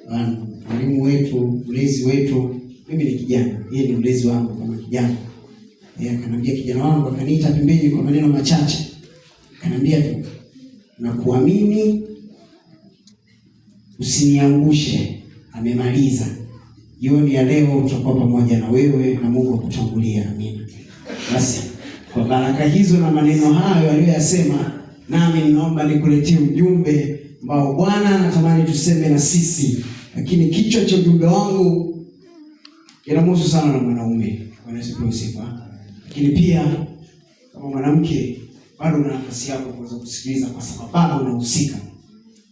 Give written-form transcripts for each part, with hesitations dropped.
mwalimu wetu, mlezi wetu, mimi ni kijana, yeye ni mlezi wangu kama kijana. Yeye akaniambia, kijana wangu, akaniita pembeni kwa maneno machache. Akaniambia tu, na kuamini, usiniangushe. Amemaliza. Jioni ya leo tutakuwa pamoja na wewe na Mungu akutangulia. Amina. Basi kwa baraka hizo na maneno hayo aliyoyasema, nami ninaomba nikuletee ujumbe ambao Bwana anatamani tuseme na sisi, lakini kichwa cha ujumbe wangu kinamhusu sana na mwanaume. Bwana asifiwe sifa. Lakini pia kama mwanamke bado una nafasi yako kuweza kusikiliza, kwa sababu bado unahusika.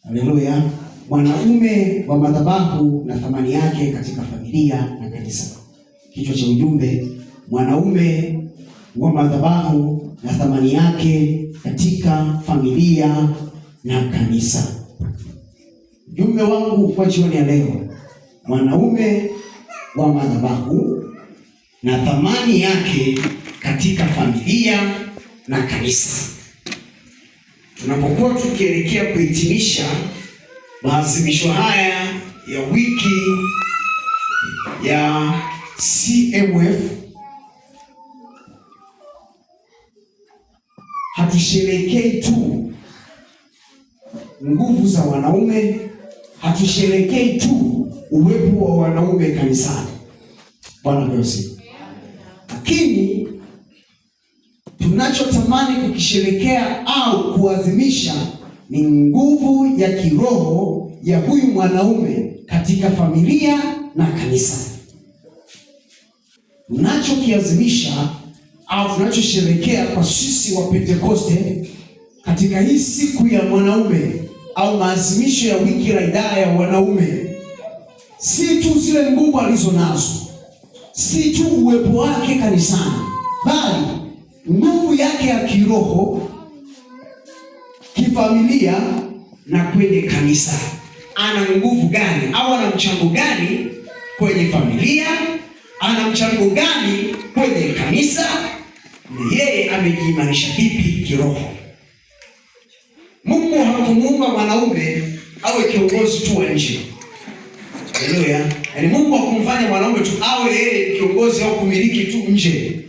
Haleluya. Mwanaume wa madhabahu na thamani yake katika familia na kanisa. Kichwa cha ujumbe, mwanaume wa madhabahu na thamani yake katika familia na kanisa. Ujumbe wangu kwa jioni ya leo, mwanaume wa madhabahu na thamani yake katika familia na kanisa. Tunapokuwa tukielekea kuhitimisha maadhimisho haya ya wiki ya CMF, hatusherekei tu nguvu za wanaume, hatusherekei tu uwepo wa wanaume kanisani. Bwana Yesu. Lakini tunachotamani kukisherekea au kuadhimisha ni nguvu ya kiroho ya huyu mwanaume katika familia na kanisa. Tunachokiadhimisha au tunachosherekea kwa sisi wa Pentekoste katika hii siku ya mwanaume au maadhimisho ya wiki la idara ya wanaume, si tu zile nguvu alizo nazo, si tu uwepo wake kanisani, bali nguvu yake ya kiroho, kifamilia na kwenye kanisa. Ana nguvu gani au ana mchango gani kwenye familia? Ana mchango gani kwenye kanisa? Na yeye amejiimarisha vipi kiroho? Mungu hakumuumba mwanaume awe kiongozi tu wa nje. Haleluya. Yaani Mungu hakumfanya mwanaume tu awe yeye kiongozi au kumiliki tu nje,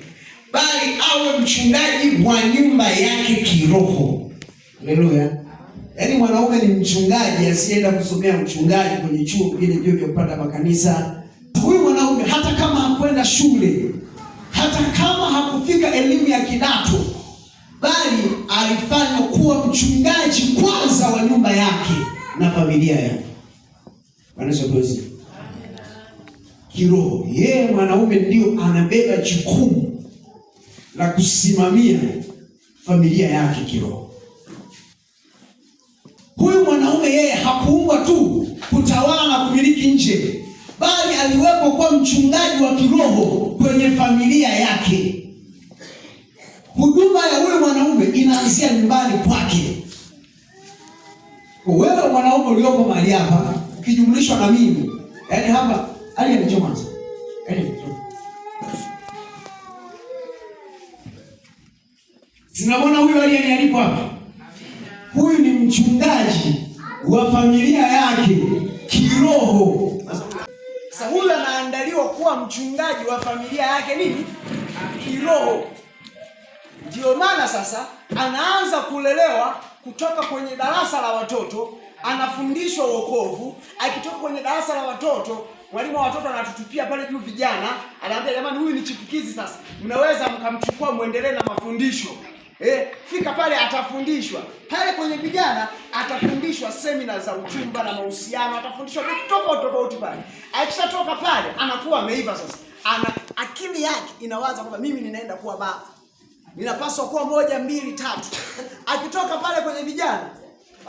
bali awe mchungaji wa nyumba yake kiroho. Haleluya. Yaani mwanaume ni mchungaji asienda kusomea uchungaji kwenye chuo kile vya kupata makanisa. Huyu mwanaume hata kama hakwenda shule, hata kama hakufika elimu ya kidato, bali alifanywa kuwa mchungaji kwanza wa nyumba yake na familia yake. Bwana Yesu. Kiroho, yeye mwanaume ndio anabeba jukumu la kusimamia familia yake kiroho. Huyu mwanaume yeye hakuumbwa tu kutawala na kumiliki nje, bali aliwekwa kuwa mchungaji wa kiroho kwenye familia yake. Huduma ya huyu mwanaume inaanzia nyumbani kwake. Wewe mwanaume ulioko mahali hapa, ukijumlishwa na mimi, yaani hapa aliyenichoma. Sinamwona huyu aliyenialipo hapa. Huyu ni mchungaji wa familia yake kiroho. Sasa huyu anaandaliwa kuwa mchungaji wa familia yake nini? Kiroho. Ndio maana sasa anaanza kulelewa kutoka kwenye darasa la watoto, anafundishwa wokovu. Akitoka kwenye darasa la watoto, mwalimu wa watoto anatutupia pale juu vijana, anaambia jamani, huyu ni chipukizi sasa, mnaweza mkamchukua muendelee na mafundisho. Fika pale atafundishwa. Pale kwenye vijana atafundishwa semina za uchumba na mahusiano, atafundishwa vitu tofauti pale. Akishatoka pale anakuwa ameiva sasa. Akili yake inawaza kwamba mimi ninaenda kuwa baba, ninapaswa kuwa 1, 2, 3. Akitoka pale kwenye vijana,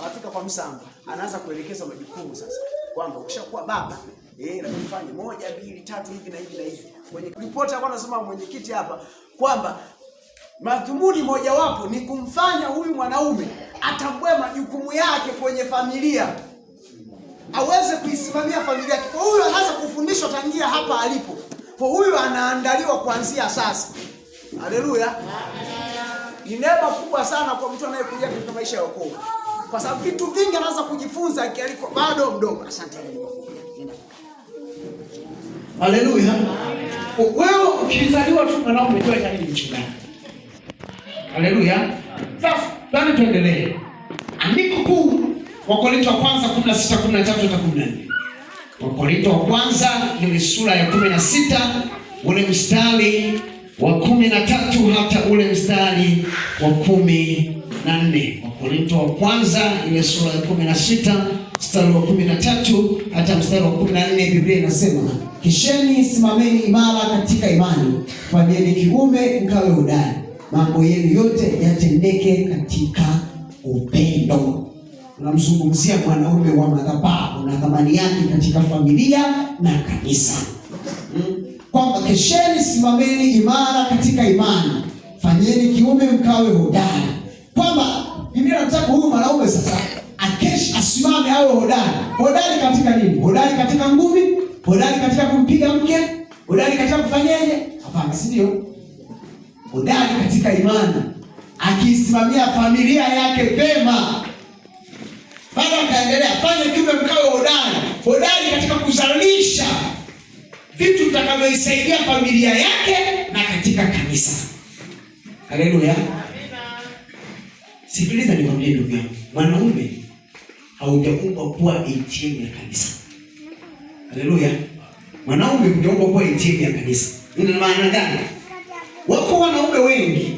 anafika kwa msamba, anaanza kuelekeza majukumu sasa. Kwamba ukishakuwa baba, lazima ufanye 1, 2, 3 hivi na hivi na hivi. Kwenye ripoti alikuwa anasema mwenyekiti hapa kwamba madhumuni mojawapo ni kumfanya huyu mwanaume atambue majukumu yake kwenye familia, aweze kuisimamia familia yake. Kwa huyu anaanza kufundishwa tangia hapa alipo. Kwa huyu anaandaliwa kuanzia sasa. Haleluya. Ni neema kubwa sana kwa mtu anayekuja katika maisha ya wokovu, kwa sababu vitu vingi anaanza kujifunza akiwa bado mdogo. Asante Mungu. Haleluya. Wewe ukizaliwa tu mwanaume umejua tayari ni mchungaji. Haleluya. Sasa bwana, tuendelee. Andiko kuu Wakorintho wa kwanza 16:13-14. Wakorintho wa kwanza ile sura ya 16 ule mstari wa 13 hata ule mstari wa 14. Wakorintho wa kwanza ile sura ya 16 mstari wa 13 hata mstari wa 14, Biblia inasema, kisheni simameni imara katika imani, fanyeni kiume mkawe hodari, mambo yenu yote yatendeke katika upendo. Tunamzungumzia mwanaume wa madhabahu na thamani yake katika familia na kanisa. Kwamba kesheni simameni imara katika imani, fanyeni kiume mkawe hodari. Kwamba Biblia inataka huyu mwanaume sasa akesh asimame awe hodari. Hodari katika nini? Hodari katika ngumi? Hodari katika kumpiga mke? Hodari katika kufanyaje? Hapana, si ndio? Hodari katika imani, akisimamia familia yake vema. Baba akaendelea, fanya kiume mkawe hodari. Hodari katika kuzalisha vitu vitakavyoisaidia familia yake na katika kanisa. Haleluya. Sikiliza nikwambie ndugu yangu, mwanaume haujaumbwa kuwa ATM ya kanisa. Haleluya. Mwanaume hujaumbwa kuwa ATM ya kanisa. Ina maana gani? Wako wanaume wengi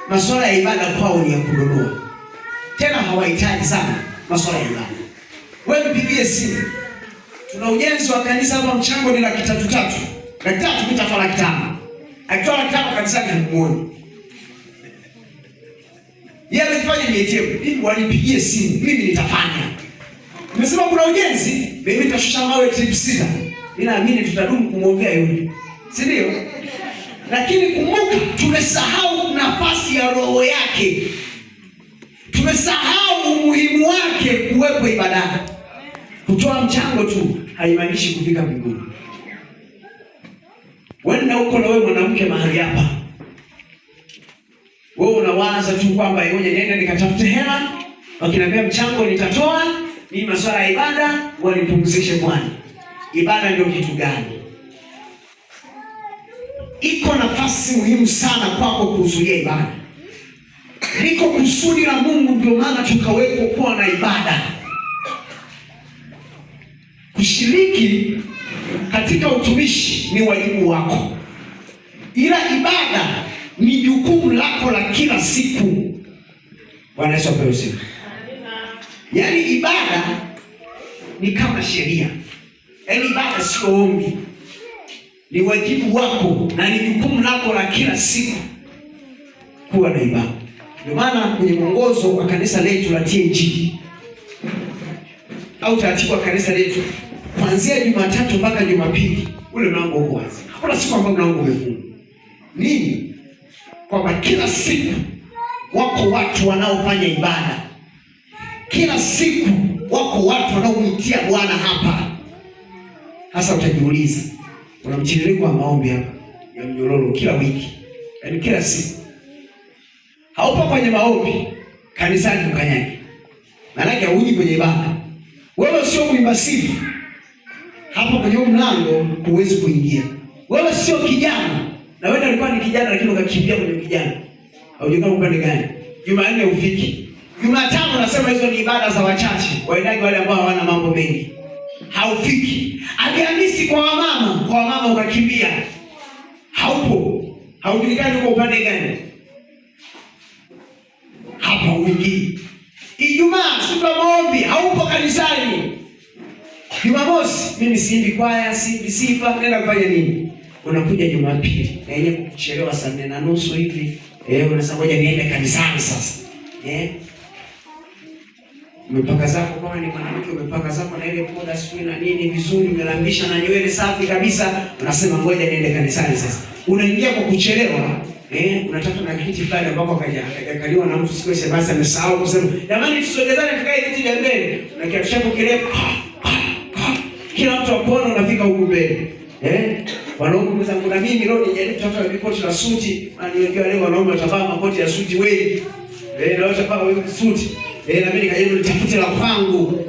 masuala ya ibada kwao ni ya kudonoa. Tena hawahitaji sana masuala ya ibada. Wewe mpigie simu, tuna ujenzi wa kanisa hapa, mchango ni 3,300. 3,300 mitatoa 5,000. Akitoa 5,000 kanisa halimuoni. Yeye amefanya ni ATM. Mimi wanipigie simu, mimi nitafanya. Nimesema kuna ujenzi, mimi nitashusha mawe trip 6. Ninaamini tutadumu kumwombea yule. Si ndio? Lakini kumbuka, tumesahau nafasi ya roho yake. Tumesahau umuhimu wake kuwepo ibadani. Kutoa mchango tu haimaanishi kufika mbinguni. Wenda huko na wewe mwanamke mahali hapa, wewe unawaza tu kwamba ngoja niende nikatafute hela, wakiniambia mchango nitatoa, ni masuala ya ibada wanipumzishe Bwana. Ibada ndio kitu gani? Iko nafasi muhimu sana kwako kuhudhuria ibada. Liko kusudi la Mungu, ndio maana tukawekwa kuwa na ibada. Kushiriki katika utumishi ni wajibu wako, ila ibada ni jukumu lako la kila siku. Bwana Yesu apewe sifa. Yaani ibada ni kama sheria. Yaani ibada sio ombi, ni wajibu wako na ni jukumu lako la kila siku kuwa na ibada. Ndio maana kwenye mwongozo wa kanisa letu la TAG au taratibu wa kanisa letu, kuanzia Jumatatu mpaka Jumapili ule mlango uko wazi. Hakuna siku ambayo mlango umefungwa. Nini? Kwamba kila siku wako watu wanaofanya ibada. Kila siku wako watu wanaomwitia Bwana hapa. Hasa utajiuliza, kuna mtiririko wa maombi hapa ya mnyororo kila wiki. Yaani kila siku. Haupo kwenye maombi kanisani ukanyage. Maana yake huji kwenye ibada. Wewe sio mwimba sifa. Hapo kwenye mlango huwezi kuingia. Wewe sio kijana. Na wewe ulikuwa ni kijana lakini ukakimbia kwenye kijana. Haujui upande gani? Jumanne ufiki. Jumatano nasema hizo ni ibada za wachache. Waendaji wale ambao hawana mambo mengi. Haufiki. Alhamisi kwa wamama ukakimbia. Haupo. Haujulikani uko upande gani? Hapa uingii. Ijumaa siku ya maombi haupo kanisani. Jumamosi mimi siimbi kwaya, siimbi sifa, nenda kufanya nini? Unakuja Jumapili na yenyewe kuchelewa saa 4:30 hivi. Unasema ngoja niende kanisani sasa. Umepaka zako kama ni mwanamke, umepaka zako na ile poda sio na nini vizuri, umelambisha na nywele safi kabisa, unasema ngoja niende kanisani sasa. Unaingia kwa kuchelewa. Unataka na kiti pale ambako hajakaliwa na mtu, siku basi amesahau kusema jamani tusogezane tukae kiti cha mbele. Na kiatu chako kirefu. Kila mtu apone unafika huko mbele. Wanaume zangu na mimi leo nijaribu kutafuta ripoti la suti. Aniwekea leo wanaume watavaa makoti ya suti wengi. Na watavaa wengi suti. Na mimi nikajaribu nitafute la kwangu.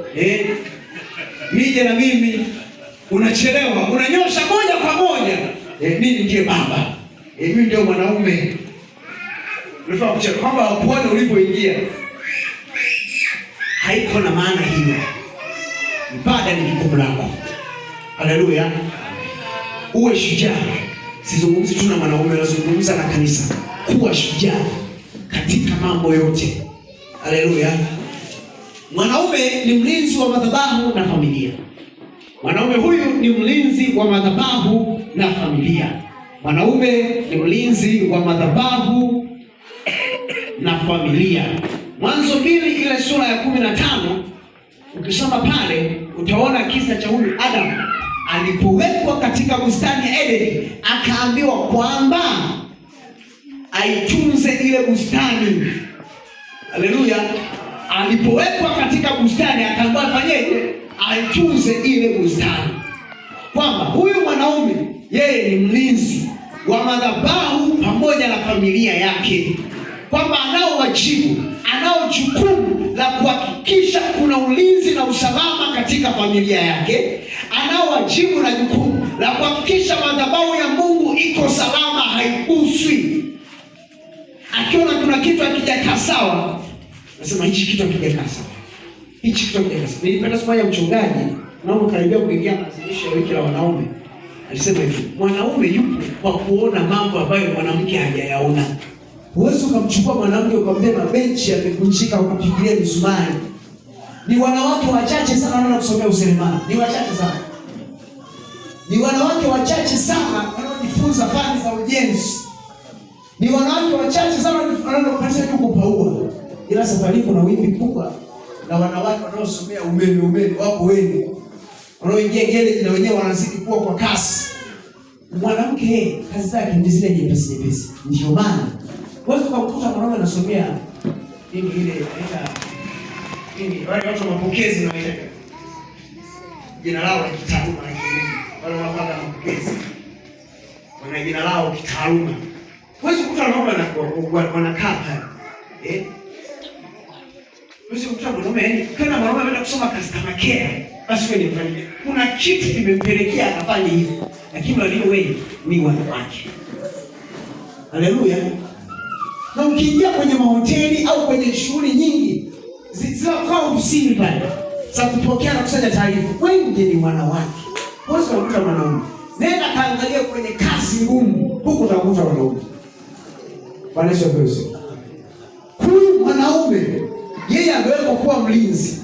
Nije na mimi unachelewa, unanyosha moja kwa moja. Mimi ndiye baba. Mimi ndio mwanaume. Unafaa kuchelewa kwamba wakuone ulipoingia. Haiko na maana hiyo. Ibada ni jukumu lako. Haleluya. Uwe shujaa. Sizungumzi tu na mwanaume, nazungumza na kanisa. Kuwa shujaa katika mambo yote. Haleluya. Mwanaume ni mlinzi wa madhabahu na familia. Mwanaume huyu ni mlinzi wa madhabahu na familia. Mwanaume ni mlinzi wa madhabahu na familia. Mwanzo 2 ile sura ya 15, ukisoma pale utaona kisa cha huyu Adam alipowekwa katika bustani ya Edeni, akaambiwa kwamba aitunze ile bustani. Haleluya. Alipowekwa katika bustani akaambiwa afanyeje? Aitunze ile bustani. Kwamba huyu mwanaume yeye ni mlinzi wa madhabahu pamoja na familia yake. Kwamba anao wajibu, anao jukumu la kuhakikisha kuna ulinzi na usalama katika familia yake. Anao wajibu na jukumu la kuhakikisha madhabahu ya Mungu iko salama, haiguswi. Akiona kuna kitu hakijakaa sawa, nasema hichi kitu hakijakaa sawa. Hichi kitu hakijakaa sawa. Nilipenda siku ya mchungaji, naomba karibia kuingia maadhimisho ya wiki la wanaume. Alisema hivi, mwanaume yupo kwa kuona mambo ambayo mwanamke hajayaona. Huwezi ukamchukua mwanamke ukamwambia mabenchi yamevunjika ukapigilia misumari. Ni wanawake wachache sana wanaona kusomea useremala. Ni wachache sana. Ni wanawake wachache sana wanaojifunza fani za ujenzi. Ni wanawake wachache sana wanaona kupata kupaua. Ila safari kuna wimbi kubwa na wanawake wanaosomea umeme wako wengi. Wanaoingia gereji na wenyewe wanazidi kuwa kwa kasi. Mwanamke kazi zake ni zile nyepesi. Ndio maana wewe ukakuta mwanaume anasomea nini ile inaita nini, wale watu wa mapokezi na ile jina lao la kitaaluma na kielimu, wale wanapata mapokezi wana jina lao kitaaluma. Wewe ukakuta mwanaume wanakaa pale wewe ukakuta mwanaume, yani kana mwanaume anaenda kusoma customer care, basi wewe ni mfanyikazi, kuna kitu kimempelekea akafanya hivyo, lakini wewe ni wanawake. Haleluya. Na ukiingia kwenye mahoteli au kwenye shughuli nyingi zinakaa ofisini pale za kupokea na kusanya taarifa, wengi ni wanawake. Wewe unakuta mwanaume, nenda kaangalia kwenye kazi ngumu, huko utakuta wanaume. Bwana Yesu asifiwe. Huyu mwanaume yeye amewekwa kuwa mlinzi.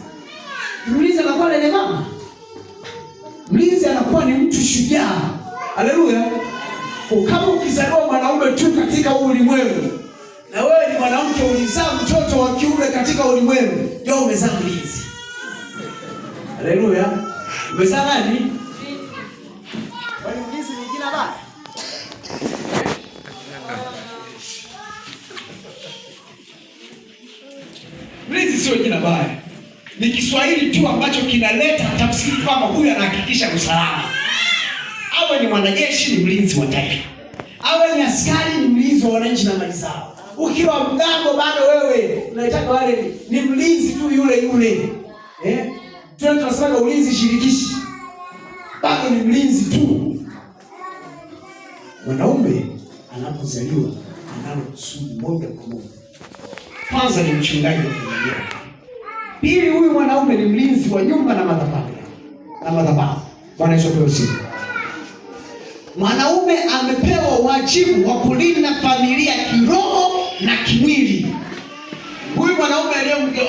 Mlinzi anakuwa nani mama? Mlinzi anakuwa ni mtu shujaa. Haleluya. Kama ukizaliwa mwanaume tu katika ulimwengu, na wewe ni mwanamke ulizaa mtoto wa kiume katika ulimwengu, ndio umezaa mlinzi. Haleluya. Umezaa nani? Wale mlinzi ni jina baya. Mlinzi sio jina baya. Ni Kiswahili tu ambacho kinaleta tafsiri kwamba huyu anahakikisha usalama. Awe ni mwanajeshi, ni mlinzi wa taifa. Awe ni askari, ni mlinzi wa wananchi na mali zao. Ukiwa mgambo bado wewe unataka wale ni mlinzi tu yule. Tunasema ulinzi shirikishi. Bado ni mlinzi tu. Mwanaume anapozaliwa analo kusudi moja kwa moja. Kwanza ni mchungaji wa familia. Pili, huyu mwanaume ni mlinzi wa nyumba na madhabahu. Bwana Yesu asifiwe. Mwanaume amepewa wajibu wa kulinda familia kiroho na kimwili. Huyu mwanaume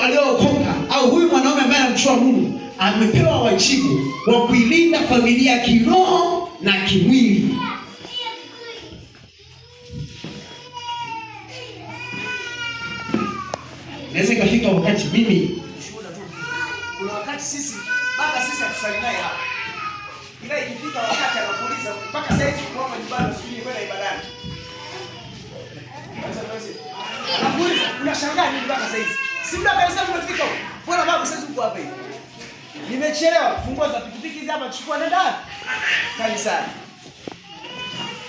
aliyeokoka au huyu mwanaume ambaye anamjua Mungu amepewa wajibu wa kuilinda familia kiroho na kimwili. Naweza kufika wakati mimi kuna wakati sisi hatusali naye hapa. Ila ikifika wakati anakuuliza mpaka sasa hivi kwa nyumbani usifanye kwenda ibadani. Anakuuliza unashangaa nini mpaka sasa hivi? Si muda kabisa umefika huko. Bwana baba sasa uko hapa hivi. Nimechelewa, fungua za pikipiki hizi hapa chukua nenda wapi? Kanisani.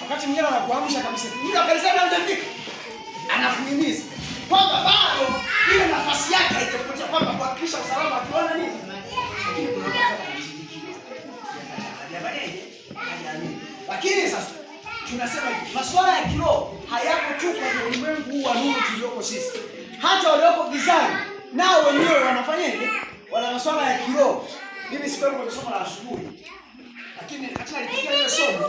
Wakati mwingine anakuamsha kabisa. Muda kanisani hujafika. Anakuhimiza kwamba bado ile nafasi yake haijapotea, kwamba kuhakikisha usalama akiona nini? masuala ya kiroho hayako tu kwenye ulimwengu huu wa nuru tulioko sisi. Hata walioko gizani nao wenyewe wanafanyaje? Wana masuala ya kiroho. Mimi sipendi kwenye somo la asubuhi. Lakini katika lipitia ile somo,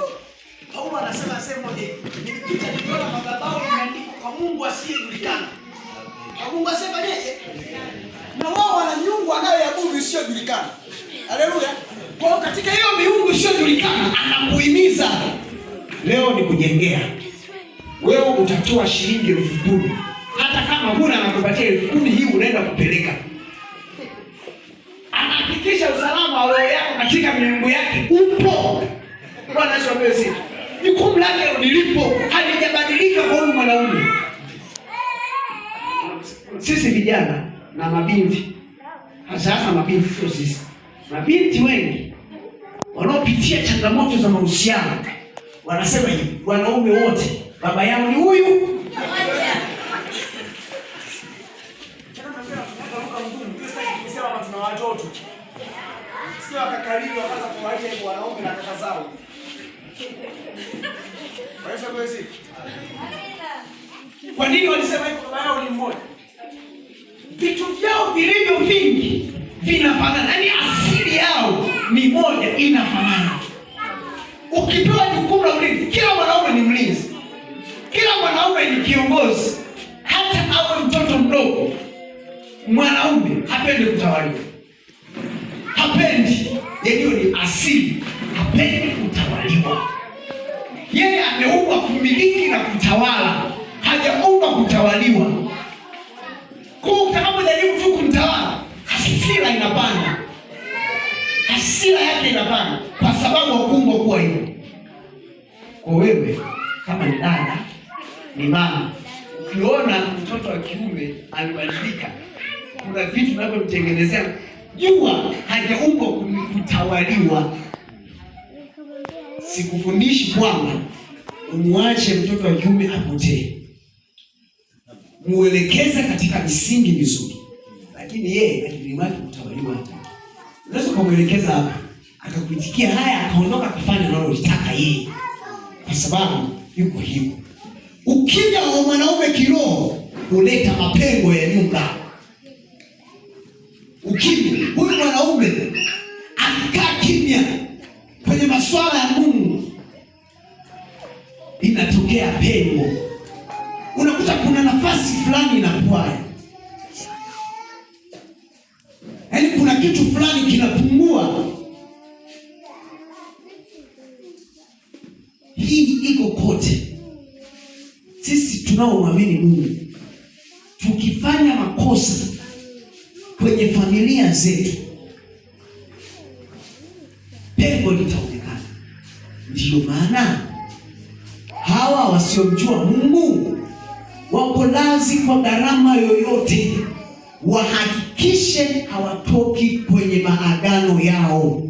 Paulo anasema sehemu moja, nilipita nikiona madhabahu yameandikwa kwa Mungu asiyejulikana. Kwa Mungu asiyefanyaje? Na wao wana miungu wanayoabudu isiyojulikana. Haleluya. Kwa katika hiyo miungu isiyojulikana anakuhimiza leo ni kujengea. Wewe utatoa shilingi 10,000. Hata kama huna anakupatia 10,000 hii unaenda kupeleka. Anahakikisha usalama wa roho yako katika miungu yake upo. Bwana Yesu asifiwe. Jukumu lake nilipo halijabadilika kwa huyu mwanaume. Sisi vijana na mabinti, hasa mabinti sio sisi. Mabinti wengi wanaopitia changamoto za mahusiano wanasema hivi, wanaume wote baba yao ni huyu. Tuna watoto. Sio wakakalio wakaanza kuwalia kwa wanaume na kaka zao. Kwa nini walisema hivyo? Baba yao ni mmoja. Vitu vyao vilivyo vingi vinafanana, yaani asili yao ni moja, inafanana. Ukipewa jukumu la ulinzi, kila mwanaume ni mlinzi, kila mwanaume ni kiongozi. Hata awe mtoto mdogo, mwanaume hapendi kutawaliwa, hapendi. Hiyo ni asili, hapendi kutawaliwa. Yeye ameumbwa kumiliki na kutawala, hajaumbwa kutawaliwa. Kwa utakapojaribu tu kumtawala, hasira inapanda, hasira yake inapanda, kwa sababu hakuumbwa kuwa hivyo. Kwa wewe kama ni dada, ni mama, ukiona mtoto wa kiume alibadilika, kuna vitu vinavyomtengenezea, jua hajaumbwa kutawaliwa. Sikufundishi kwamba umwache mtoto wa kiume apotee. Muelekeze katika misingi mizuri. Lakini yeye akimwaki kutawaliwa hata. Unaweza kumuelekeza hapa, akakuitikia haya, akaondoka akafanya analotaka yeye. Kwa sababu yuko hivyo. Ukija wa mwanaume kiroho huleta mapengo ya nyumba. Ukimya, huyu mwanaume akikaa kimya kwenye masuala ya Mungu, inatokea pengo. Unakuta kuna nafasi fulani inapwaya, yaani kuna kitu fulani kinapungua. Hii iko kote. Sisi tunaomwamini Mungu, tukifanya makosa kwenye familia zetu, pengo litaonekana. Ndiyo maana hawa wasiomjua Mungu wako lazi kwa gharama yoyote wahakikishe hawatoki kwenye maagano yao.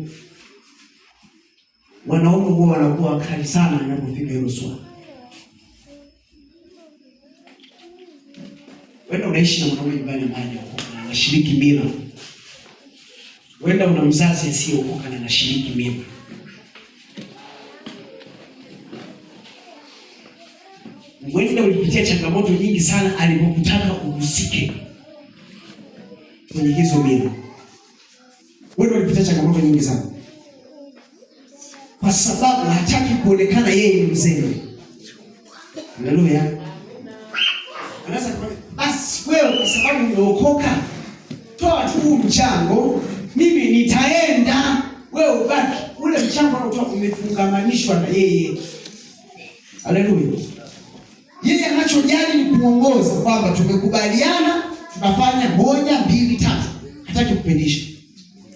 Wanaume huwa wanakuwa wakali sana wanapofika hilo swala. Wewe unaishi na mwanaume nyumbani ambaye anashiriki mila. Wewe una mzazi asiyeokoka na anashiriki mila. Wewe ulipitia changamoto nyingi sana alipokutaka uhusike kwenye hizo mila. Wewe ulipitia changamoto nyingi sana, kwa sababu hataki kuonekana yeye mzee. Haleluya. Anaweza basi wewe kwa sababu umeokoka, toa tu mchango, mimi nitaenda, wewe ubaki. Ule mchango unaotoa umefungamanishwa na yeye. Haleluya. Yeye anachojali ni kuongoza, kwamba tumekubaliana tunafanya 1, 2, 3. Hataki kupindisha.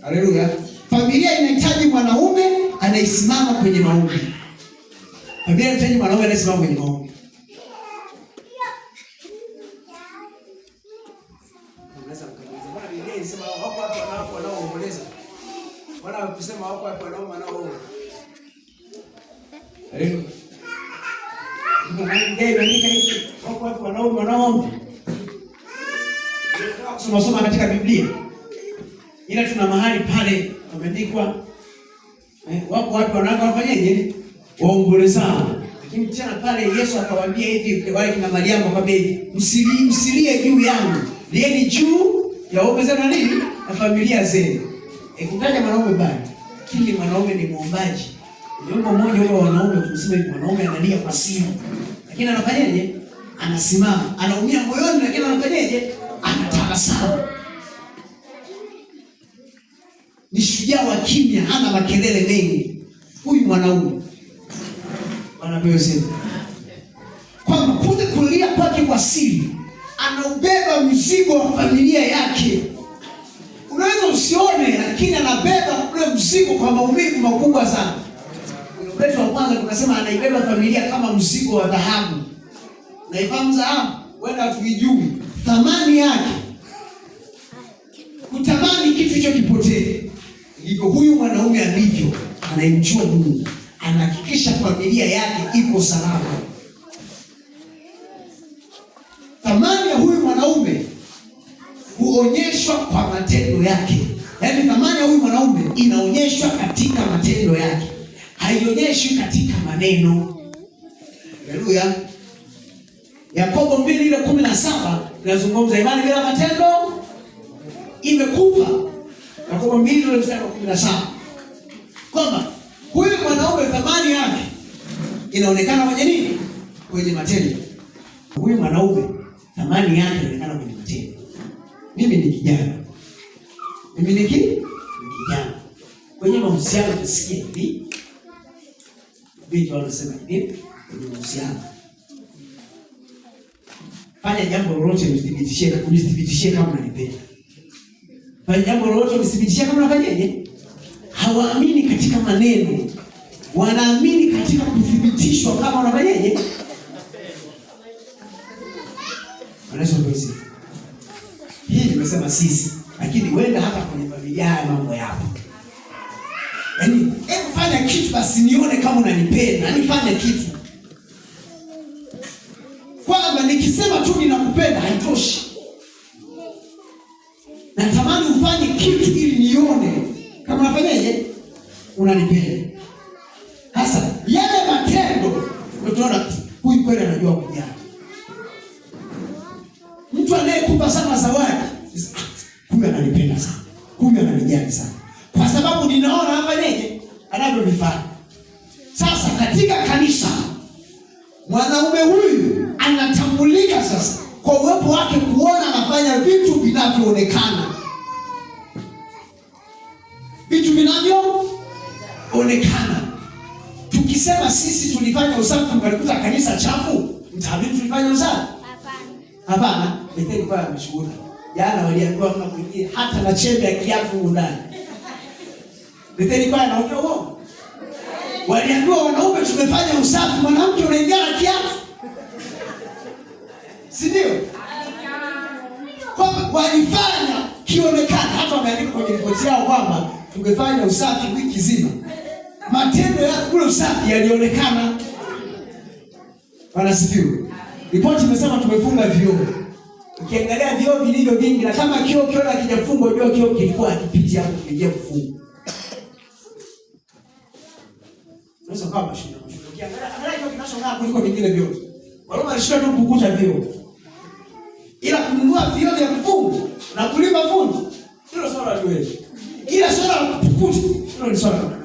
Haleluya. Familia inahitaji mwanaume anayesimama kwenye maombi. Familia inahitaji mwanaume anayesimama kwenye maombi. Unaweza kuuliza, bwana Biblia inasema wako watu wanaoomboleza. Bwana kusema wako watu wanaoomba. Haleluya. Wako watu wanaoomba. Soma katika Biblia. Ila tuna mahali pale pameandikwa wako watu wanaofanyaje? Waomboleza. Lakini tena pale Yesu akawaambia hivi wale kina Mariamu akamwambia hivi, msilie juu yangu, lieni juu ya waume zenu na nini? Na familia zenu. Kutaja mwanaume bali, kile mwanaume ni muombaji. Jambo moja wale wanaume tunasema hivi, mwanaume analia kwa siri. Lakini anafanyaje? Anasimama, anaumia moyoni, lakini anafanyaje? Anatabasamu. Ni shujaa wa kimya, hana makelele mengi. Huyu mwanaume anapewa sema kwamba kule kulia kwake kwa siri anaubeba mzigo wa familia yake. Unaweza usione, lakini anabeba ule mzigo kwa maumivu makubwa sana. Petro wa kwanza tukasema anaibeba familia kama mzigo wa dhahabu. Naifahamu dhahabu? Wenda tuijui thamani yake, kutamani kitu hicho kipotee. Ndivyo huyu mwanaume alivyo, anaimjua Mungu, anahakikisha familia yake ipo salama. Thamani ya huyu mwanaume huonyeshwa kwa matendo yake. Yaani thamani ya huyu mwanaume inaonyeshwa katika matendo yake, haionyeshi katika maneno. Haleluya. Yakobo 2:17 inazungumza imani bila matendo imekufa. Yakobo 2:17 kwamba huyu mwanaume thamani yake inaonekana kwenye nini? Kwenye matendo. Huyu mwanaume thamani yake inaonekana kwenye matendo. Mimi ni kijana. Mimi ni kijana. Kwenye mahusiano tusikie hivi. Vitu wanasema hivi kwenye mahusiano. Fanya jambo lolote unithibitishie kama unanipenda. Fanya jambo lolote unithibitishie kama unafanyaje? Hawaamini katika maneno. Wanaamini katika kuthibitishwa kama unafanyaje? Anaweza kusifu. Hii nimesema sisi, lakini wenda hata kwenye familia haya mambo yapo. Yaani, hebu fanya kitu basi nione kama unanipenda. Yaani fanya kitu. Kwamba nikisema tu ninakupenda haitoshi. Natamani ufanye kitu ili nione kama unafanyaje? Unanipenda. Sasa yale matendo utaona huyu kweli anajua kujali. Mtu anayekupa sana zawadi, huyu ananipenda sana. Huyu ananijali sana. Kwa sababu ninaona hapa nje anavyofanya. Sasa katika kanisa mwanaume huyu anatambulika sasa kwa uwepo wake, kuona anafanya vitu vinavyoonekana. Vitu vinavyoonekana. Tukisema sisi tulifanya usafi mkalikuta kanisa chafu, mtaamini tulifanya usafi? Hapana. Betheli kwa mshuhuda. Jana waliambiwa mna kuingia hata na chembe ya kiatu ndani. Betheli kwa anaongea uongo. Waliambiwa wanaume tumefanya usafi, mwanamke unaingia na kiatu. Si ndio? Kwa walifanya kionekana, hata wameandika kwenye ripoti yao kwamba tumefanya usafi wiki nzima. Matendo ya kule usafi yalionekana. Wanasifiwa. Ripoti imesema tumefunga vioo. Ukiangalia vioo vilivyo vingi, na kama kioo hakijafungwa, ndio kioo kilikuwa hakipiti hapo kuingia kufungwa. Unaweza kama shida. Ukiangalia kioo kinachong'aa kuliko vingine vyote. Wale wanashika tu kukuta vioo. Ila kununua vioo vya kufunga na kulipa fundi, hilo swala liweje? Ila swala la kukuta, hilo ni swala.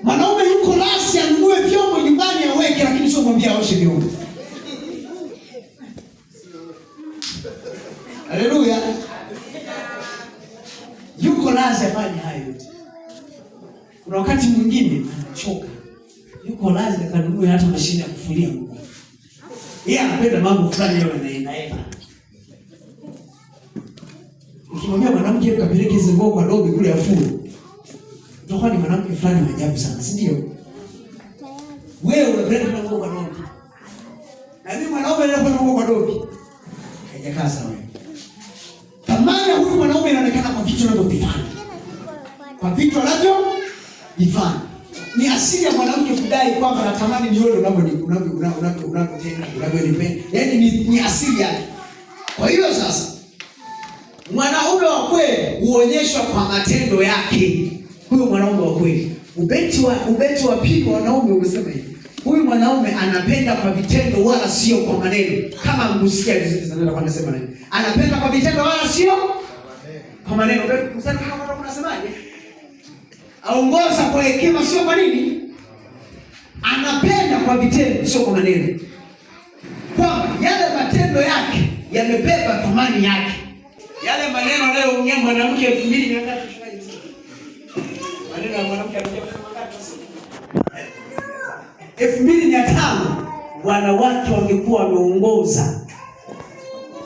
Mwanaume yuko rasi anunue vyombo nyumbani aweke, lakini sio mwambie aoshe vyombo. Haleluya. Yuko rasi afanye hayo yote. Kuna wakati mwingine anachoka. Yuko rasi akanunue hata mashine ya kufulia nguo. Yeye anapenda mambo fulani yao yanaenda. Ukimwambia mwanamke kapeleke hizo nguo kwa dobi kule afue, utakuwa ni mwanamke fulani wa ajabu sana, si ndio? Wewe unapeleka nguo kwa dobi. Na mimi mwanaume anapeleka nguo kwa dobi. Haijakaa sawa. Thamani ya huyu mwanaume inaonekana kwa vitu anavyofanya. Kwa vitu anavyofanya. Ni asili ya mwanamke kudai kwamba natamani nione unavyotenda, unavyonipenda. Yaani ni asili yake. Kwa hiyo sasa mwanaume wa kweli huonyeshwa kwa matendo yake. Huyo mwanaume wa kweli Ubeti wa pili wanaume umesema hivi. Huyu mwanaume anapenda kwa vitendo wala sio kwa maneno. Kama mgusikia vizuri sana kwa nasema nini? Anapenda kwa vitendo wala sio kwa maneno. Msanii kama unasemaje? Aongoza kwa hekima sio kwa nini? Anapenda kwa vitendo sio kwa maneno. Kwa yale matendo yake yamebeba thamani yake. Yale maneno leo ongea mwanamke 2300 maneno ya mwanamke anakuja kusema ngapi sasa? 2500 wanawake wangekuwa wameongoza.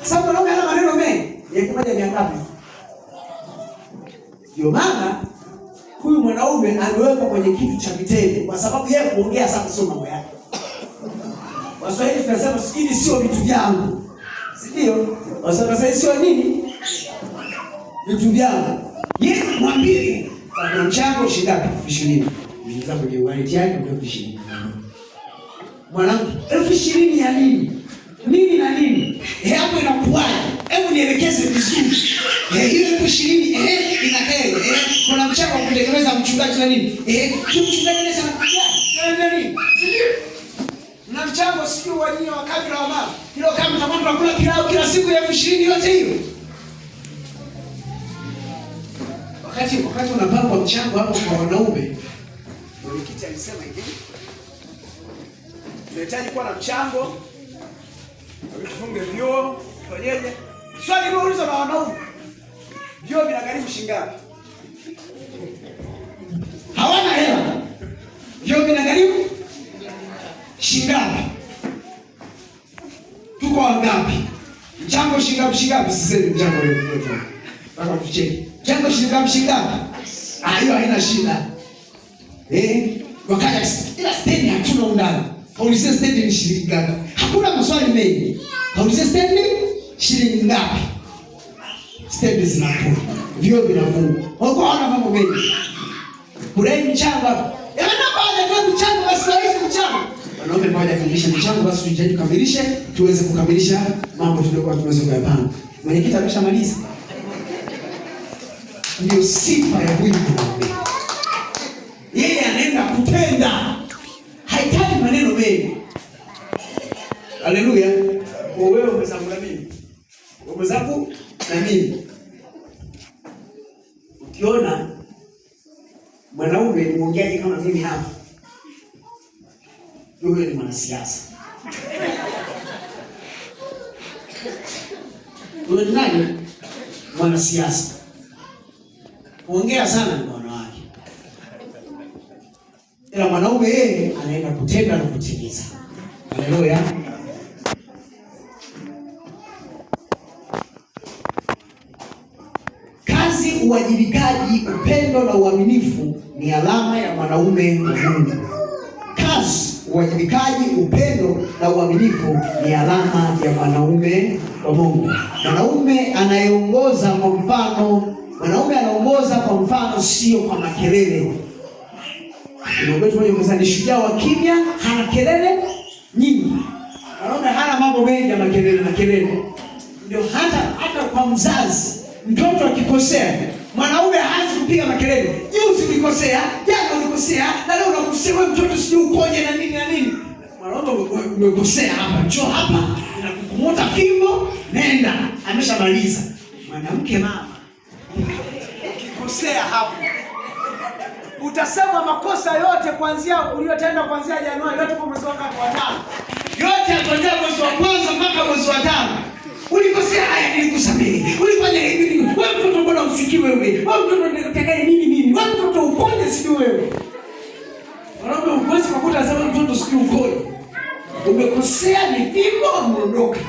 Sababu wanaume ana maneno mengi. 1500. Ndio maana huyu mwanaume amewekwa kwenye kitu cha vitendo kwa sababu yeye kuongea sasa sio mambo yake. Waswahili tunasema sikini sio vitu vyangu. Si ndio? Waswahili sio nini? Vitu vyangu. Yeye mwambie kwa mchango shingapi? 20. Nianza kwenye wallet yake ndio 20. Mwanangu, 20,000 ya nini? Nini na nini? Hapo inakuwaje? Hebu nielekeze vizuri. Hiyo 20,000 ina hela. Kuna mchango wa kutengeneza mchungaji na nini? Mchungaji anaweza kufanya nini? Na mchango sio wajini wa kabila wa mama. Hilo kama kama tunakula pilau kila siku ya 20,000 yote hiyo. Wakati unapanga mchango hapo kwa wanaume, mwenyekiti alisema hivi. Tunahitaji kuwa na mchango. Tufunge vyoo, fanyeje? Swali lilouliza na wanaume. Vyoo vinagharimu shilingi ngapi? Hawana hela. Vyoo vinagharimu shilingi ngapi? Tuko wangapi? Mchango shilingi ngapi? Sisemi mchango leo. Baka tucheki. Mchango shilingi ngapi? Hiyo haina shida. Wakaja ila stendi hatuna undani. Kaulize stendi ni shilingi ngapi? Hakuna maswali mengi. Kaulize stendi shilingi ngapi? Stendi zinafungwa. Vyoo vinafungwa. Wako hawana mambo mengi. Kuna mchango hapo. Yana baada ya mchango basi hizi mchango. Wanaume baada ya kukamilisha mchango basi tujitahidi kukamilisha tuweze kukamilisha mambo tuliokuwa tunaweza kuyapanga. Mwenyekiti ameshamaliza. Ndio sifa ya huyu mwanaume. Yeye anaenda kutenda. Haitaki maneno mengi. Haleluya. Wewe umezangu na mimi. Umezangu na mimi. Ukiona mwanaume ni mwongeaji kama mimi hapa, yule ni mwanasiasa. Yule nani? Mwanasiasa. Ongea sana na wanawake. Ila mwanaume yeye anaenda kutenda na kutimiza. Haleluya. Kazi, uwajibikaji, upendo na uaminifu ni alama ya mwanaume wa Mungu. Kazi, uwajibikaji, upendo na uaminifu ni alama ya mwanaume wa Mungu. Mwanaume anayeongoza kwa mfano, sio kwa makelele. Ndio wewe mzani shujaa wa kimya, hana kelele nyingi. Mwanaume hana mambo mengi ya makelele. Ndio hata kwa mzazi, mtoto akikosea, mwanaume haanzi kupiga makelele. Juzi ulikosea, jana ulikosea, na leo unakosea wewe mtoto sijui ukoje na nini. Mwanaume umekosea hapa, njoo hapa, ninakukumota fimbo, nenda, ameshamaliza. Mwanamke mama, ukikosea hapo, utasema makosa yote kuanzia uliyotenda kuanzia Januari yote kwa mwezi wa 5. Yote kuanzia mwezi wa 1 mpaka mwezi wa 5. Ulikosea, haya nilikusamehe. Ulifanya hivi. Wewe mtoto mbona usikii wewe? Wewe mtoto unataka nini? Wewe mtoto uponye sio wewe. Wanaume ukwezi kukuta sema mtoto sikii ukoje. Umekosea ni fimbo umeondoka.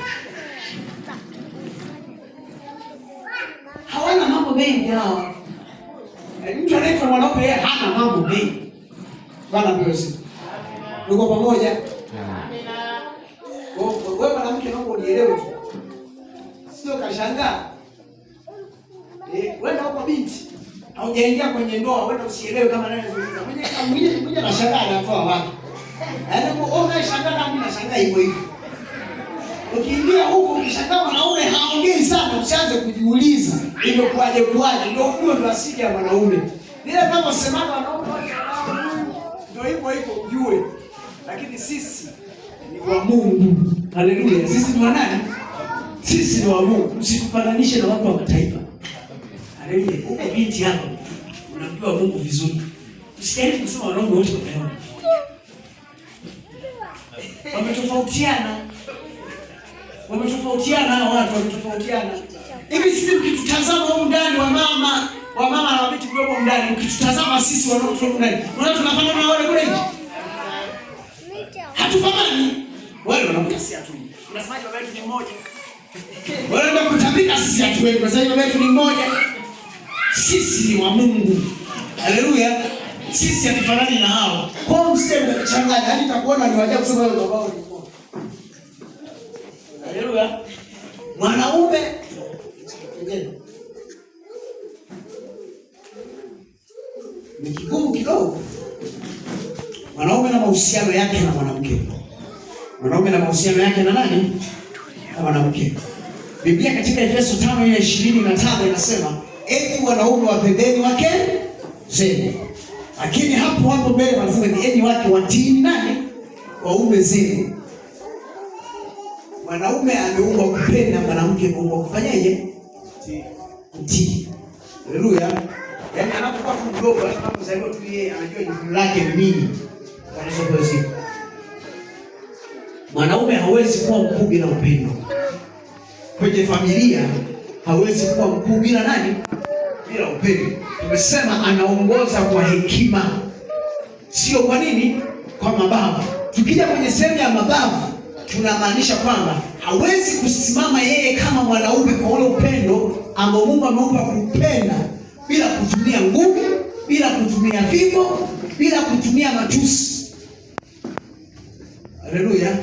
Hawana mambo mengi hao. Mtu anaitwa mwanaume yeye hana mambo mengi. Bwana Yesu. Tuko pamoja? Amina. Wewe mwanamke naomba unielewe. Sio kashangaa. Wewe huko binti. Haujaingia kwenye ndoa, wewe usielewe kama nani anazungumza. Mwenye nashangaa anatoa wapi? Unaona shangaa mimi nashangaa hivyo hivyo. Ukiingia huko ukishangaa mwanaume haongei sana, usianze kujiuliza imekuaje. Ndio asili ya mwanaume. Bila kama semana wanaume Ndio hivyo ujue. Lakini sisi ni wa Mungu. Haleluya. Sisi ni wa nani? Sisi ni wa Mungu. Msitufananishe na watu wa mataifa. Haleluya. Huko binti hapa unamjua Mungu vizuri. Usijaribu kusema wanaume wote kwa leo. Wametofautiana hao watu, wametofautiana. Hivi sisi mkitutazama huko ndani wa mama na wabiti mdogo ndani, mkitutazama sisi wanaotoka ndani, unaona tunafanana na wale kule nje? Hatufanani. Wale wanakuta si hatu. Unasemaje baba yetu ni mmoja? Wale ndio kutambika sisi hatu wetu. Kwa sababu baba yetu ni mmoja. Sisi ni wa Mungu. Haleluya. Sisi hatufanani na hao. Kwa mseme changanya, hadi takuona ni waje kusema wao baba ni mmoja. Haleluya. Mwanaume ni kigumu kidogo. Mwanaume na mahusiano yake na mwanamke. Mwanaume na mahusiano yake na nani? Na mwanamke. Biblia katika Efeso 5:25 inasema, enyi wanaume wapendeni wake zenu. Lakini hapo mbele wanasema ni enyi wake watii nani? Waume zenu. Mwanaume ameumbwa kupenda, mwanamke ameumbwa kufanyaje? Kutii. Haleluya. Yaani anapokuwa mdogo, anapozaliwa tu yeye anajua jukumu lake ni nini. Wanasokozi. Mwanaume hawezi kuwa mkuu bila upendo. Kwenye familia hawezi kuwa mkuu bila nani? Bila upendo. Tumesema anaongoza kwa hekima. Sio kwa nini? Kwa mabavu. Tukija kwenye sehemu ya mabavu, tunamaanisha kwamba hawezi kusimama yeye kama mwanaume kwa ule upendo ambao Mungu amempa kupenda, bila kutumia nguvu, bila kutumia fimbo, bila kutumia matusi. Haleluya.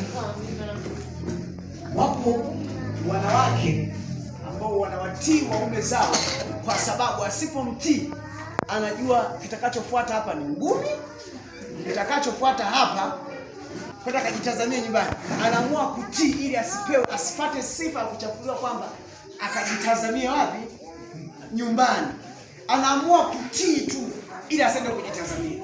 Wapo wanawake ambao wanawatii waume zao kwa sababu asipomtii anajua kitakachofuata hapa ni ngumi, kitakachofuata hapa kwenda kujitazamia nyumbani. Anaamua kutii ili asipate sifa ya kuchafuliwa kwamba akajitazamia wapi? Nyumbani. Anaamua kutii tu ili asende kujitazamia.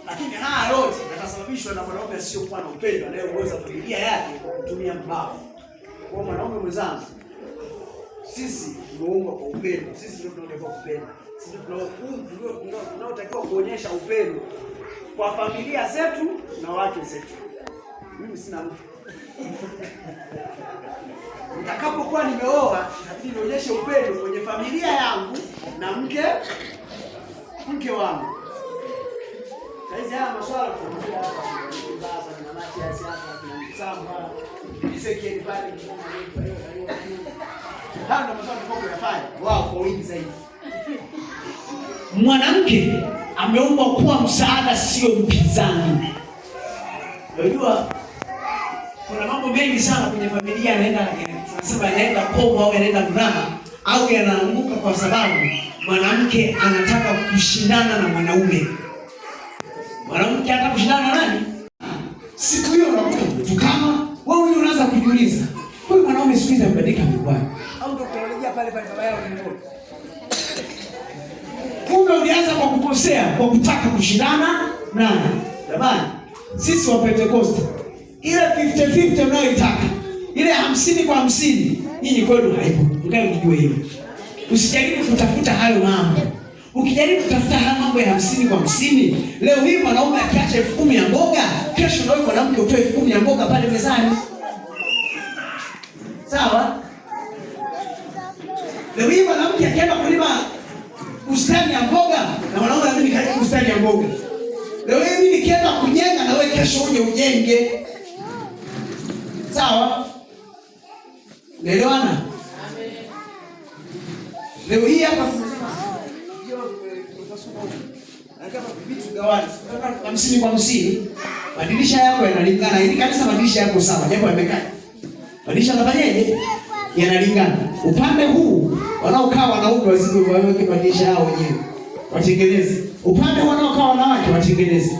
Lakini haya yote yatasababishwa na mwanaume asiyokuwa na upendo anayeongoza familia yake kwa kutumia mabavu. Kwa mwanaume mwenzangu, sisi tumeumbwa kwa upendo. Sisi ndio tunatakiwa kupenda. Sisi ndio tunatakiwa kuonyesha upendo kwa familia zetu na wake zetu. Mimi sina mtu. Nitakapokuwa nimeoa, inabidi nionyeshe upendo kwenye familia yangu na mke wangu. Sasa haya maswala tunaongea hapa baba na mama kiasi hapa tunamsamba. Nisekeni pale kwa hiyo. Hao ndio maswala tunayofanya. Wao kwa wingi zaidi. Mwanamke ameumbwa kuwa msaada, sio mpinzani. Unajua kuna mambo mengi sana kwenye familia yanaenda kombo au yanaenda mrama au yanaanguka kwa sababu mwanamke anataka kushindana na mwanaume. Mwanamke anataka kushindana na nani? Siku hiyo unakutukana, wewe unaanza kujiuliza, huyu mwanaume siku hizi amebadilika mbaya au ndio kurejea pale baba yao ni mmoja. Kumbe ulianza kwa kukosea, kwa kutaka kushindana nani? Jamani, sisi wa Pentecost ile 50-50 unayoitaka, ile 50 kwa 50, nyinyi kwenu haipo. Unataka kujua hiyo. Usijaribu kutafuta hayo mambo. Ukijaribu kutafuta haya mambo ya 50 kwa 50, leo hii mwanaume akiacha 10,000 ya mboga, kesho ndio mwanamke utoe 10,000 ya mboga pale mezani. Sawa? Leo hii mwanamke akienda kulima bustani ya mboga na mwanaume anabidi kalime bustani ya mboga. Leo hii mimi nikienda kujenga na wewe kesho uje ujenge. Sawa? Unaelewana? Amen. Leo hii hapa kama vitu gawani, 50 kwa 50, madirisha yako yanalingana. Ili kanisa madirisha yako sawa, japo yamekaa. Madirisha yanafanyaje? Yanalingana. Upande huu wanaokaa wanaume wazidi waweke madirisha yao wenyewe. Watengeneze. Upande wanaokaa wanawake watengeneze.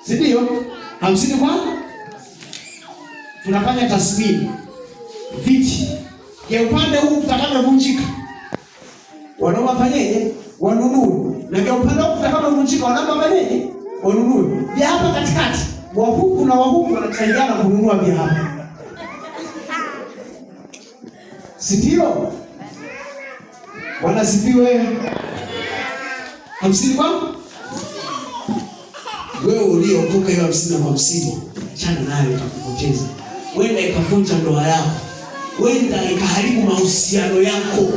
Si ndio? 50 kwa tunafanya tasmini. Viti. Ya upande huu utakavyovunjika. Wanaume wafanyaje? Wanunue. Na kwa upande wako kama mvunjika wanapa nini? Wanunue. Vya hapa katikati, wa huku na wa huku wanachangiana kununua vya hapa. Sindio? Wanasifiwe. 50 kwa? Wewe uliokoka hiyo 50 na 50, achana nayo itakupoteza. Wenda ikavunja ndoa yako. Wenda ikaharibu mahusiano yako.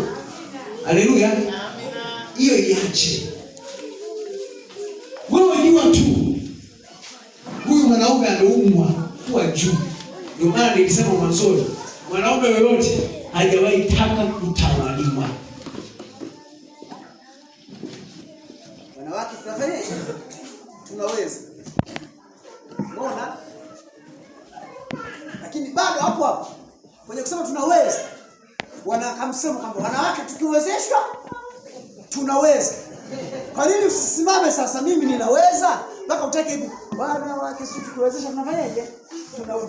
Haleluya. Hiyo iache. Wewe jua tu huyu mwanaume ameumbwa kuwa juu. Ndio maana nilisema mwanzoni, mwanaume yoyote hajawahi taka kutawaliwa. Wanawake tunafanya tunaweza. Unaona? Lakini bado hapo kwenye kusema tunaweza, wanakamsema kwamba wanawake tukiwezeshwa tunaweza. Kwa nini usisimame sasa mimi ninaweza? Mpaka utake hivi wanawake sisi tukiwezeshwa tunafanyaje?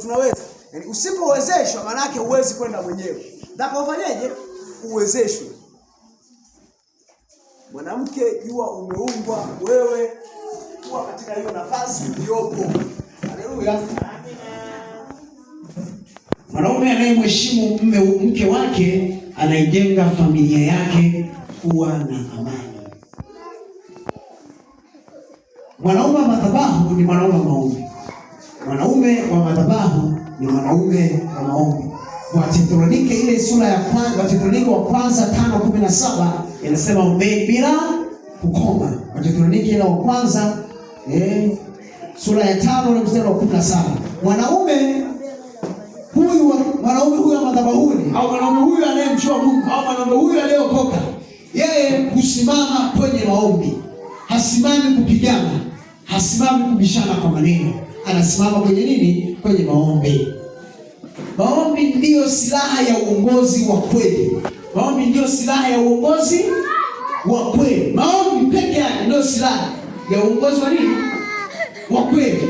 Tunaweza. Yaani usipowezeshwa maana yake huwezi kwenda mwenyewe. Nataka ufanyaje? Uwezeshwe. Mwanamke jua umeumbwa wewe kuwa katika hiyo nafasi uliyopo. Haleluya. Mwanaume anayemheshimu mke wake anaijenga familia yake kuwa na amani. Mwanaume wa madhabahu ni mwanaume wa maombi. Mwanaume wa madhabahu ni mwanaume wa maombi. Wathesalonike ile sura ya kwanza, Wathesalonike wa kwanza 5:17 inasema ombeni bila kukoma. Wathesalonike ile wa kwanza sura ya 5 na mstari wa 17. Mwanaume huyu wa madhabahuni au mwanaume huyu anayemjua Mungu au mwanaume huyu aliyeokoka, yeye husimama kwenye maombi. Hasimami kupigana, hasimami kubishana kwa maneno. Anasimama kwenye nini? Kwenye maombi. Maombi ndiyo silaha ya uongozi wa kweli. Maombi ndiyo silaha ya uongozi wa kweli. Maombi peke yake ndio silaha ya uongozi wa nini? Wa kweli.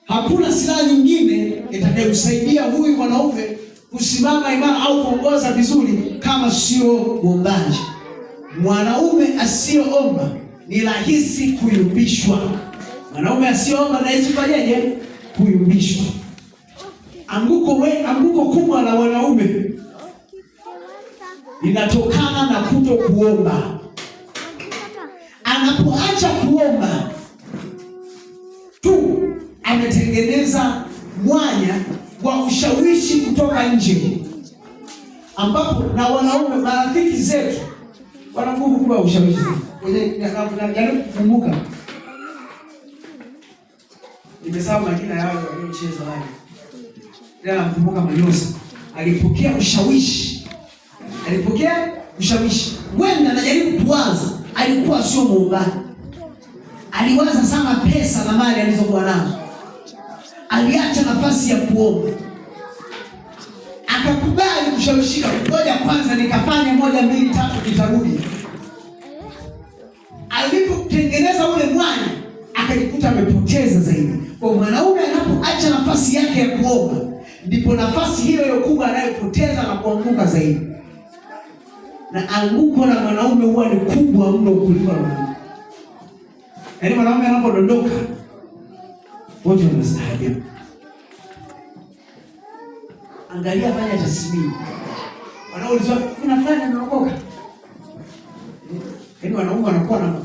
Hakuna silaha nyingine itakayomsaidia huyu mwanaume kusimama imara au kuongoza vizuri kama sio uombaji. Mwanaume asiyeomba ni rahisi kuyumbishwa. Mwanaume asiyeomba ni rahisi kufanyaje? Kuyumbishwa. Anguko kubwa la wanaume linatokana na kuto kuomba. Anapoacha kuomba tu ametengeneza mwanya wa ushawishi kutoka nje, ambapo na wanaume marafiki zetu wana nguvu kubwa ya ushawishi. Jaribu kukumbuka. Nimesahau majina yao waliocheza wale. Ndio nakumbuka Manyosa. Alipokea ushawishi. Wenda anajaribu kuanza, alikuwa sio muombaji. Aliwaza sana pesa na mali alizokuwa nazo. Aliacha nafasi ya kuomba. Akakubali kushawishika. Ngoja kwanza nikafanya 1 2 3 nitarudi. Alipotengeneza ule mwanya, akajikuta amepoteza zaidi. Kwa mwanaume anapoacha nafasi yake ya kuomba, ndipo nafasi hiyo kubwa anayopoteza na kuanguka zaidi. Na anguko la mwanaume huwa ni kubwa mno kuliko la mwanamke. Yaani mwanaume anapodondoka wote wanastaajabu. Angalia, fanya tathmini. Wanaulizwa unafanya unaokoka? Yaani wanaume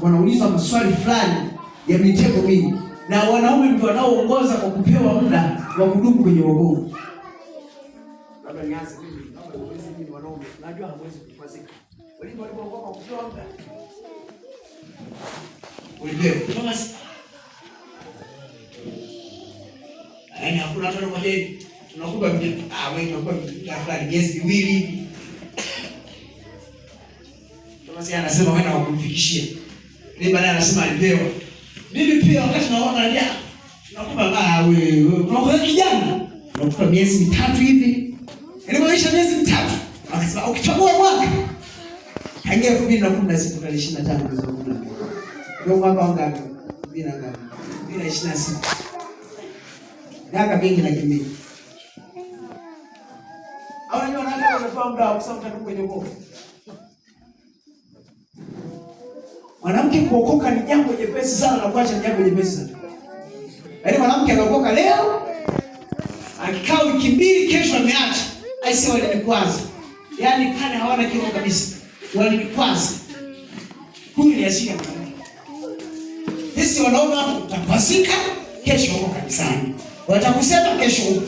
wanaulizwa maswali fulani ya mitego mingi. Na wanaume ndio wanaoongoza kwa kupewa muda wa kudumu kwenye wokovu. Labda nianze mimi, naomba uweze mimi wanaume. Najua hamwezi kupazika. Walimu walipookoka kwa kupewa muda. Ulipewa. Thomas. Yaani hakuna hata mmoja tunakupa wewe unakuwa fulani miezi 2 hivi. Thomas anasema wewe na kumfikishia. Ni baadaye anasema alipewa. Mimi pia wakati naona jana tunakupa wewe unakuwa kijana unakupa miezi 3 hivi. Ilipofika miezi 3 akasema ukichagua mwaka haingia 2016 tarehe 25 mwezi wa 10. Ndio mwaka ngapi? 2026. Miaka mingi na kimbi. Au unajua nani anakuwa muda wa kusoma kwenye wokovu? Mwanamke kuokoka ni jambo jepesi sana na kuacha ni jambo jepesi sana. Yaani mwanamke anaokoka leo, akikaa wiki mbili, kesho ameacha. Aisee, walinikwaza. Yaani pale hawana kitu kabisa. Walinikwaza. Huyu ni asili ya mwanamke. Sisi wanaume utapasika, kesho uko kanisani. Watakusema kesho uko.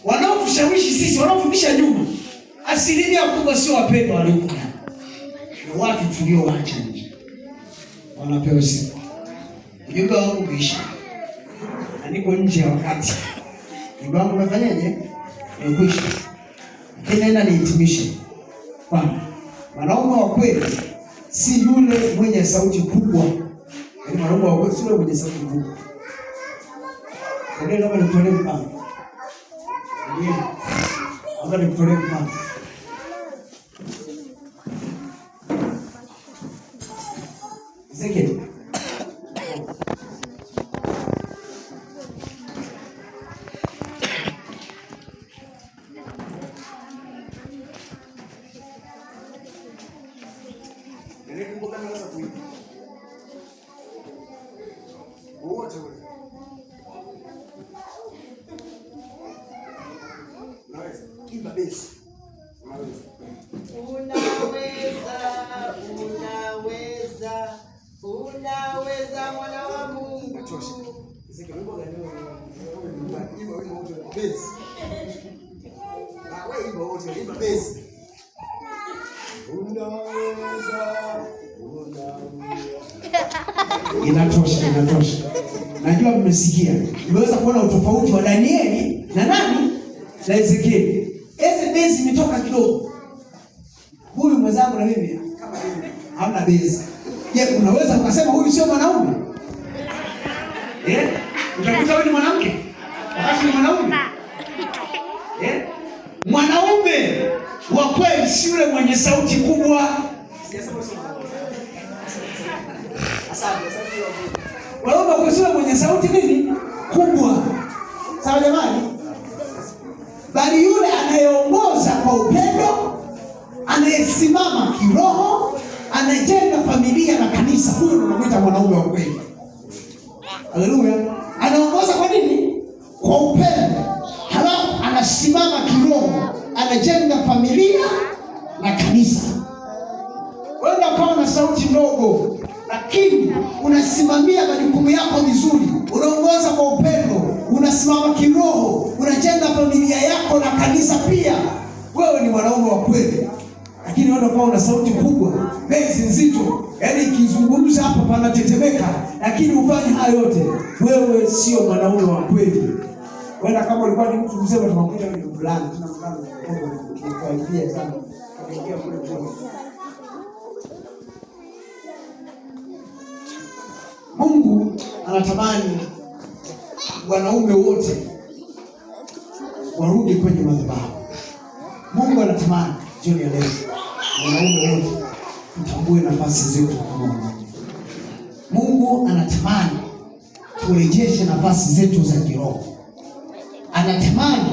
Wanaotushawishi sisi, wanaofundisha nyuma, asilimia kubwa sio wapendwa walioko ndani. Ni watu tulioacha nje. Wanapewa sifa. Ujumbe wangu umeisha. Na niko nje ya wakati. Ujumbe wangu umefanyaje? Umekwisha. Lakini naenda nihitimishe. Kwamba wanaume wa kweli si yule mwenye sauti kubwa. Yaani wanaume wa kweli si yule mwenye sauti kubwa. Ndio kama nitolee mfano. Ndio. Hapa nitolee mfano. Zeke. Unaweza mwana wa Mungu. Inatosha. Najua mmesikia. Nimeweza kuona utofauti wa Danieli na nani? Na Ezekieli. Bezi imetoka kidogo. Huyu mwenzangu na mimi kama hivi hamna bezi. Je, unaweza ukasema huyu sio mwanaume? Utakuta wewe ni mwanamke? Wakati ni mwanaume? Mwanaume wa kweli si yule mwenye sauti kubwa. Wanaume sio mwenye sauti nini? Kubwa. Sawa jamani? Bali yule anayeongoza kwa upendo, anayesimama kiroho, anajenga familia na kanisa, huyo ndio tunamuita mwanaume wa kweli. Haleluya. Anaongoza kwa nini? Kwa upendo. Halafu anasimama kiroho, anajenga familia na kanisa. Wewe ukawa na sauti ndogo, lakini unasimamia majukumu yako vizuri, unaongoza kwa upendo, unasimama kiroho, unajenga familia yako na kanisa pia. Wewe ni mwanaume wa kweli. Lakini wewe unakuwa una sauti kubwa, bezi nzito, yaani ikizungumza hapo panatetemeka, lakini ufanye hayo yote, wewe sio mwanaume wa kweli. Wewe kama ulikuwa ni mtu mzee tunakuita ni fulani, tunamkana kwa idea sana. Kuingia kule kwa Mungu anatamani wanaume wote warudi kwenye madhabahu. Mungu anatamani jioni ya leo wanaume wote tutambue nafasi zetu kama wanaume. Mungu anatamani turejeshe nafasi zetu za kiroho. Anatamani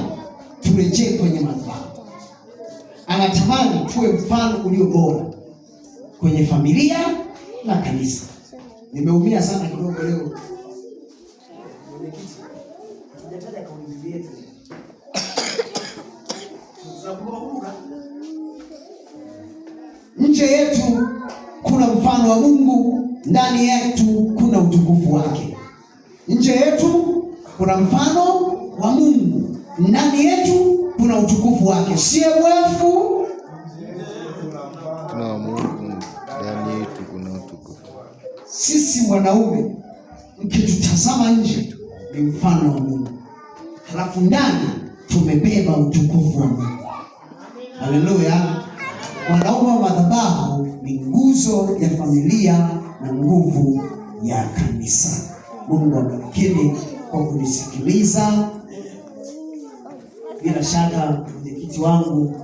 turejee kwenye madhabahu. Anatamani tuwe mfano ulio bora kwenye familia na kanisa. Nimeumia sana kidogo leo. Tunataja kauli yetu. Tunakumbuka nje yetu kuna mfano wa Mungu, ndani yetu kuna utukufu wake. Nje yetu kuna mfano wa Mungu, ndani yetu kuna utukufu wake. CMF kuna Mungu, ndani yetu kuna utukufu. Sisi mwanaume mkitutazama nje ni mfano wa Mungu, halafu ndani tumebeba utukufu wa Mungu. Haleluya. Wanaume wa madhabahu ni nguzo ya familia na nguvu ya kanisa. Mungu awabariki kwa kunisikiliza. Bila shaka mwenyekiti wangu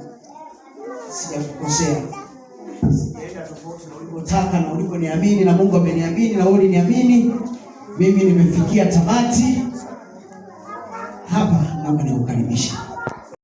sijakukosea. Sijaenda tofauti na ulivyotaka na ulivyoniamini, na Mungu ameniamini na wewe uliniamini. Mimi nimefikia tamati hapa, naomba nikukaribisha.